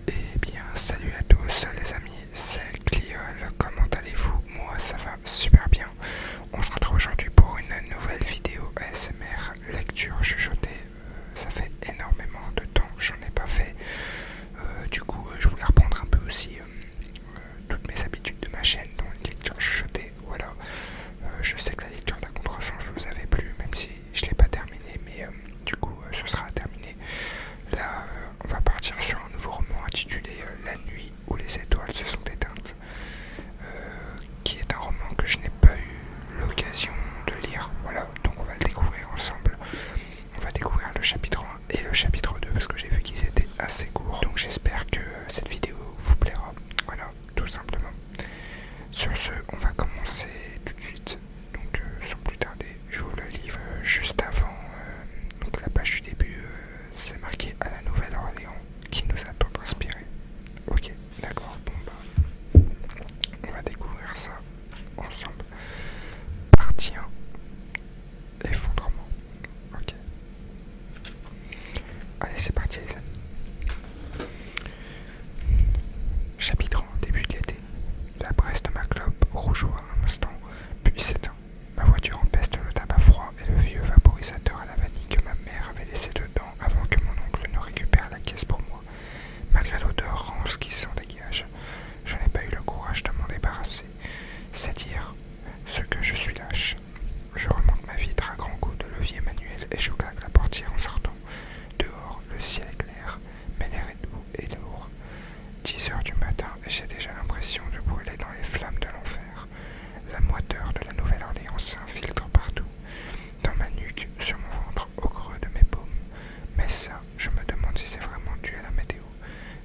Eh bien, salut à tous les amis, c'est Cliol, comment allez-vous? Moi ça va super bien. On se retrouve aujourd'hui pour une nouvelle vidéo ASMR lecture chuchotée. Ça fait énormément de temps que j'en ai pas fait. Du coup, je voulais reprendre un peu aussi toutes mes habitudes de ma chaîne dans une lecture chuchotée. Voilà, je sais que la lecture d'un contresens vous avait plu, même si je l'ai pas terminé, mais du coup, ce sera terminé. Là, on va partir sur un nouveau roman intitulé La nuit où les étoiles se sont éteintes, qui est un roman que je n'ai pas eu l'occasion de lire. Voilà, donc on va le découvrir ensemble. On va découvrir le chapitre 1 et le chapitre 2 parce que j'ai vu qu'ils étaient assez courts. Donc j'espère que cette vidéo vous plaira. Voilà, tout simplement. Sur ce, on va commencer tout de suite. Donc sans plus tarder, j'ouvre le livre. Juste avant, donc la page du début, c'est marqué à la Nouvelle-Orléans qui nous a tant inspiré. Ok, d'accord, bon bah, on va découvrir ça ensemble. Partie 1, effondrement. Ok. Allez, c'est parti les amis. Chapitre 1, début de l'été. La presse de ma clope rougeoie un instant, puis s'éteint. Ma voiture empeste le tabac froid et le vieux vaporisateur à la vanille que ma mère avait laissé dedans avant que mon oncle ne récupère la caisse pour moi. Malgré l'odeur rance qui s'en dégage, je n'ai pas eu le courage de m'en débarrasser. C'est dire ce que je suis lâche. Je remonte ma vitre à grands coups de levier manuel et je claque la portière en sortant. Dehors, le ciel est clair, mais l'air est doux et lourd. 10 heures du matin et j'ai déjà l'impression de brûler dans les flammes de l'enfer. La moiteur de la Nouvelle-Orléans s'infiltre partout, dans ma nuque, sur mon ventre, au creux de mes paumes. Mais ça, je me demande si c'est vraiment dû à la météo.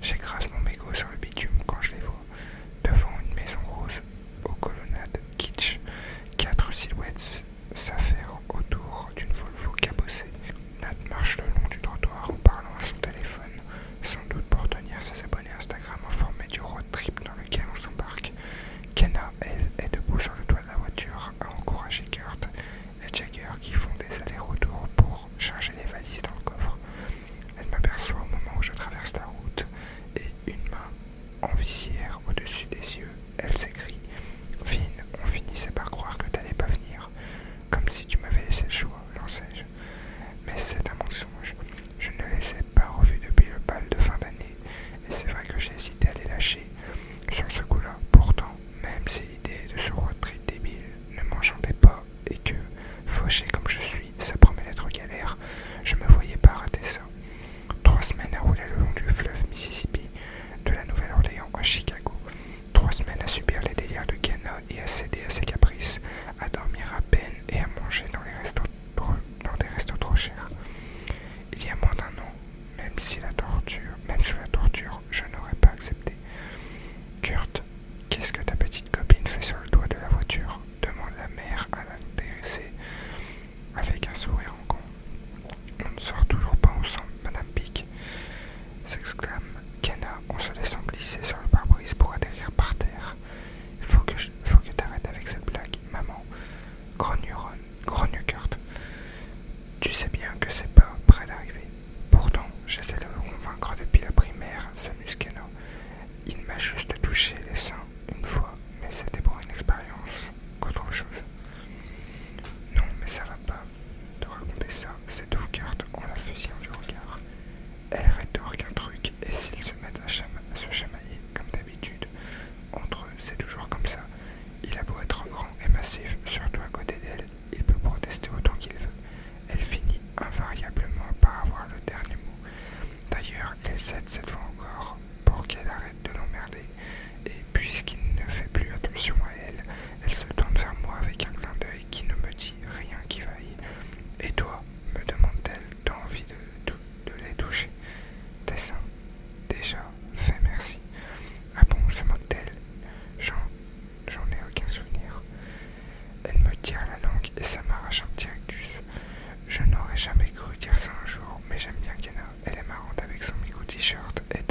J'écrase mon mégot sur le bitume quand je les vois. Devant une maison rose, aux colonnades kitsch, 4 silhouettes s'affairent autour d'une Volvo cabossée. Nat marche le long du trottoir en parlant à son téléphone, sans doute pour tenir ses abonnés Instagram informés du road trip dans lequel on s'embarque. Kenna, elle, est debout sur le toit de la voiture à encourager Kurt et Jagger qui font des allers-retours pour charger les valises dans le coffre. Elle m'aperçoit au moment où je traverse la route et une main en visière au-dessus des yeux. Elle s'écrie « Vin, on finissait par croire que t'allais pas venir. Comme si tu m'avais laissé le choix, lançai-je. Mais c'est un mensonge. Je ne les ai pas revus depuis le bal de fin d'année et c'est vrai que j'ai hésité à les lâcher. Sur ce coup-là, pourtant, même si l'idée de ce road trip débile ne m'enchantait pas et que, fauché comme je suis, ça promet d'être galère, je me voyais pas rater ça. 3 semaines à rouler le long du fleuve Mississippi, de la Nouvelle-Orléans à Chicago. 3 semaines à subir les délires de Kenna et à céder à ses caprices, à dormir à peine et à manger dans des restos trop chers. Il y a moins d'un an, même sous la torture, je n'aurais pas accepté. Kurt, qu'est-ce que ta petite copine fait sur le toit de la voiture? Demande la mère à l'intéressée avec un sourire en coin. On ne sort toujours pas ensemble, Madame Pic, s'exclame Kenna en se laissant glisser sur le pare-brise pour atterrir par terre. Faut que t'arrêtes avec cette blague, maman. Grogne Kurt. Tu sais bien que c'est pas près d'arriver. Pourtant, j'essaie de le convaincre depuis la primaire, s'amuse Kenna. Il m'a juste touché les seins une fois, mais c'était pour une expérience qu'autre chose. Non, mais ça va pas de raconter ça, c'est tout Kurt en la fusillant du regard. Elle rétorque un truc et s'ils se mettent à se chamailler comme d'habitude, entre eux c'est toujours comme ça. Il a beau être grand et massif, surtout à côté d'elle, il peut protester autant qu'il veut. Elle finit invariablement par avoir le dernier mot. D'ailleurs, il cède cette fois encore pour qu'elle arrête de l'emmerder, et puisqu'il ne fait plus attention à elle, elle se tourne vers moi avec un clin d'œil qui ne me dit rien qui vaille. Et toi, me demande-t-elle, t'as envie de les toucher? Tes seins. Déjà, fais merci. Ah bon, se moque-t-elle? J'en ai aucun souvenir. Elle me tire la langue et ça m'arrache un petit rectus. Je n'aurais jamais cru dire ça un jour, mais j'aime bien Kenna. Elle est marrante avec son micro t-shirt et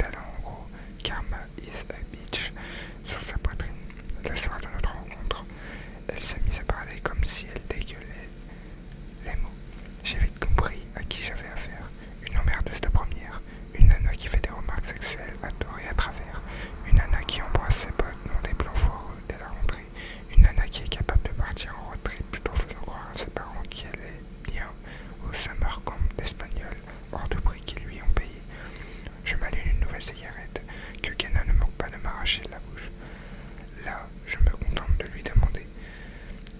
fameuse cigarette que Kenna ne manque pas de m'arracher de la bouche. Là, je me contente de lui demander: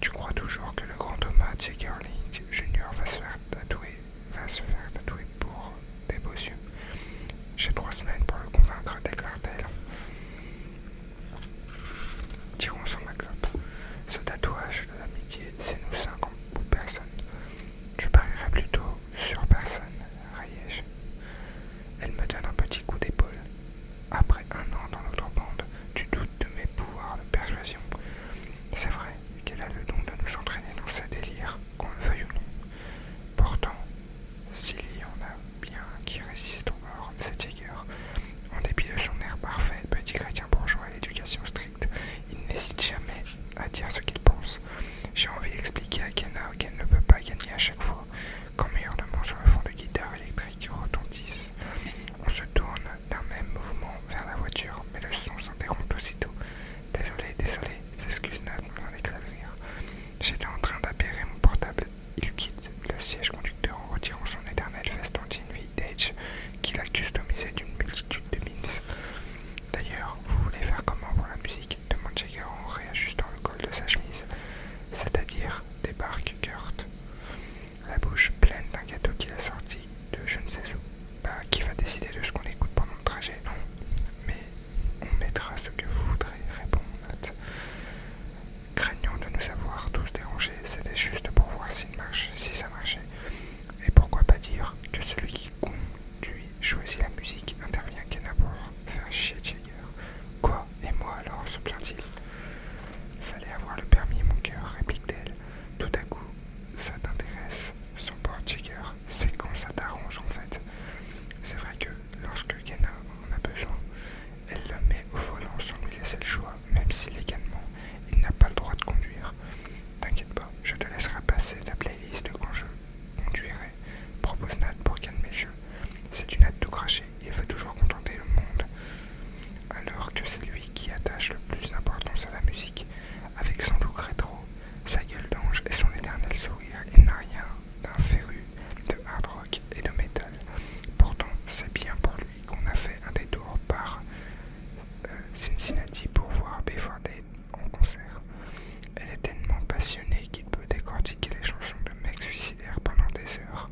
tu crois toujours que le grand Thomas Jaggerling Jr. va se faire tatouer pour tes beaux yeux? J'ai 3 semaines pour le convaincre, déclare-t-elle. Tirons sur ma clope. Ce tatouage de l'amitié, c'est nous 5 ou personne. Je parierais plutôt sur personne, rayai-je. Elle me donne un petit coup d'épaule. Après 1 an dans notre bande, tu doutes de mes pouvoirs de persuasion. C'est vrai qu'elle a le don de nous entraîner dans ses délires, qu'on le veuille ou non. Pourtant, s'il y en a bien qui résistent encore, c'est Jagger. En dépit de son air parfait, petit chrétien bourgeois à l'éducation stricte, il n'hésite jamais à dire ce qu'il pense. J'ai envie d'expliquer à Kenna qu'elle ne peut pas gagner à chaque fois, quand mes hurlements sur le fond de guitare électrique retentissent. On se tourne d'un même mouvement vers la voiture, mais le son s'interrompt aussitôt. Désolé, s'excuse Nat dans l'éclat de rire. J'étais en train d'appairer mon portable. Il quitte le siège conducteur en retirant son éternel veston jean vintage qu'il a customisé d'une multitude de bins. D'ailleurs, vous voulez faire comment pour la musique? Demande Jagger en réajustant le col de sa chemise. C'est-à-dire, débarque Kurt, la bouche pleine d'un gâteau qu'il a sorti de je ne sais où. Bah, qui va décider de ce qu'on écoute pendant le trajet? Non, mais on mettra ce que vous voudrez, répond Nat. Craignant de nous avoir tous dérangés, c'était juste pour voir si ça marchait. Et pourquoi pas dire que celui qui conduit choisit la musique, intervient Kenna pour faire chier Jagger. Quoi? Et moi alors? Se plaint-il. Fallait avoir le permis, mon cœur, réplique-t-elle. Tout à coup, ça t'intéresse, son port Jagger. C'est quand ça t'arrange en fait. C'est vrai que lorsque Kenna en a besoin, elle le met au volant sans lui laisser le choix, même si légalement, il n'a pas le droit de conduire. T'inquiète pas, je te laisserai passer ta playlist quand je conduirai, propose Nat pour calmer le jeu. C'est du Nat tout craché, il veut toujours contenter le monde, alors que c'est lui qui attache le plus d'importance à la musique. Avec son look rétro, sa gueule d'ange et son éternel sourire, il n'a rien d'un féru de hard rock et de métal. Pourtant, c'est bien pour lui qu'on a fait un détour par Cincinnati pour voir Before Dead en concert. Elle est tellement passionnée qu'il peut décortiquer les chansons de mecs suicidaires pendant des heures,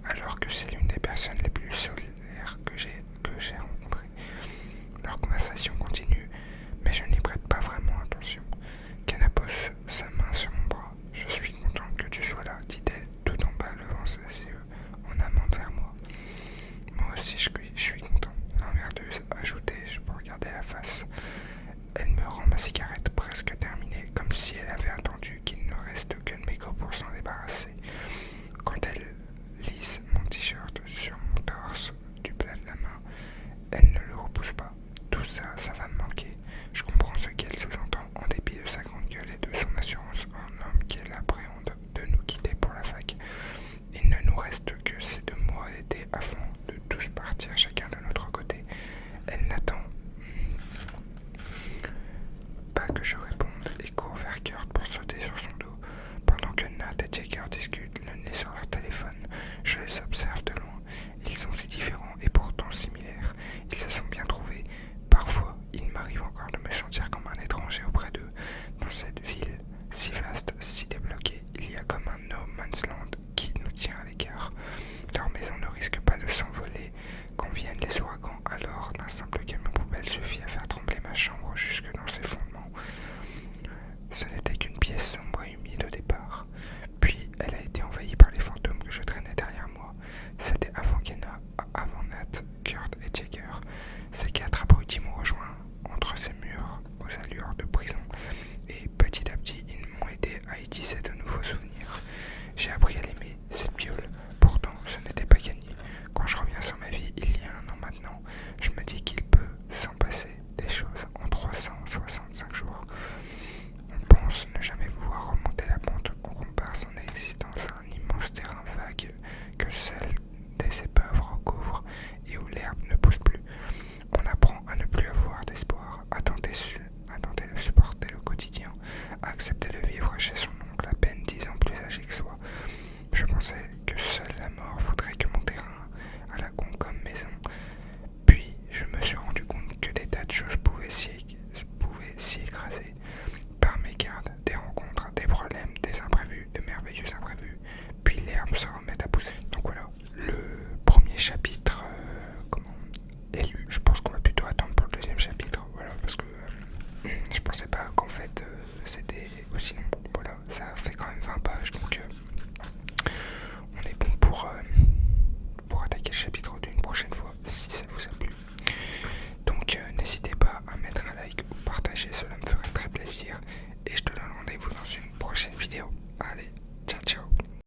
alors que c'est l'une des personnes les plus solidaires que j'ai rencontrées. Leur conversation continue, mais je n'y prête pas vraiment attention. Kenna pose sa main sur mon bras. Je suis contente que tu sois là, dit-elle, tout en bas levant ses yeux en amont vers moi. Moi aussi je suis content, l'emmerdeuse, ajoutai-je pour regarder la face. Elle me rend ma cigarette presque terminée, comme si elle avait attendu qu'il ne reste que le mégot pour s'en débarrasser. Quand elle lisse mon t-shirt sur mon torse du plat de la main, elle ne le repousse pas. Tout ça, ça va